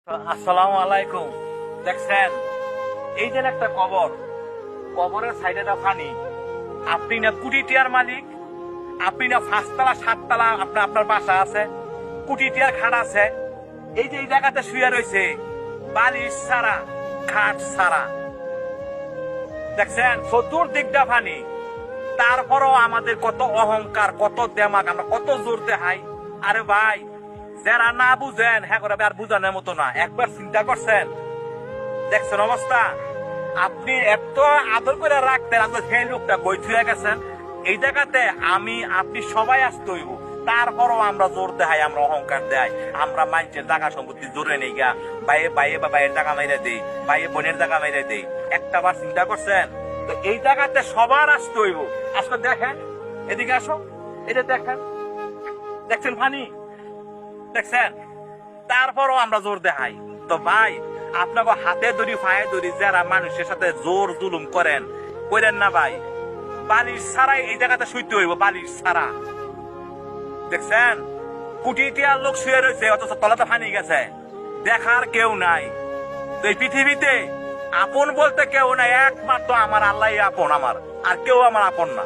আসসালামু আলাইকুম। দেখছেন এই যে একটা কবর, কবরের সাইডে একটা পানি। আপনি না কোটি টিয়ার মালিক, আপনি না পাঁচতলা সাততলা আপনার বাসা আছে, কোটি টিয়ার খাট আছে। এই যে এই জায়গাতে শুয়ে রয়েছে বালিশ ছাড়া, খাট ছাড়া। দেখছেন চতুর্দিকটা পানি। তারপরও আমাদের কত অহংকার, কত দেমাগ, আমরা কত জোর দেখাই। আরে ভাই, যারা না বুঝেন হ্যাঁ করে আর বুঝানোর মতো না। একবার চিন্তা করছেন, দেখছেন অবস্থা। আপনি এত আদর করে রাখতেন, আপনার সেই লোকটা বই থুয়ে গেছেন। এই জায়গাতে আমি আপনি সবাই আসতে হইব। তারপরও আমরা জোর দেখাই, আমরা অহংকার দেয়, আমরা মানুষের জায়গা সম্পত্তি জোরে নেই গা। বাইয়ে বাইয়ে বা বাইয়ের জায়গা মাইরে দেই, বাইয়ে বোনের জায়গা মাইরে দেই। একটা বার চিন্তা করছেন? তো এই জায়গাতে সবার আসতে হইব। আসলে দেখেন, এদিকে আসো, এটা দেখেন, দেখছেন পানি, দেখছেন। তারপরও আমরা জোর দেখাই। তো ভাই, আপনাকে হাতে ধরি পায়ে ধরি যারা মানুষের সাথে জোর জুলুম করেন, করেন না ভাই। বালিশ ছাড়াই এই জায়গাতে শুইতে হইব, বালিশ ছাড়া। দেখছেন কোটি টিয়ার লোক শুয়ে রয়েছে, অথচ তলাতে পানি গেছে, দেখার কেউ নাই। তো এই পৃথিবীতে আপন বলতে কেউ নাই, একমাত্র আমার আল্লাহ আপন, আমার আর কেউ আমার আপন না।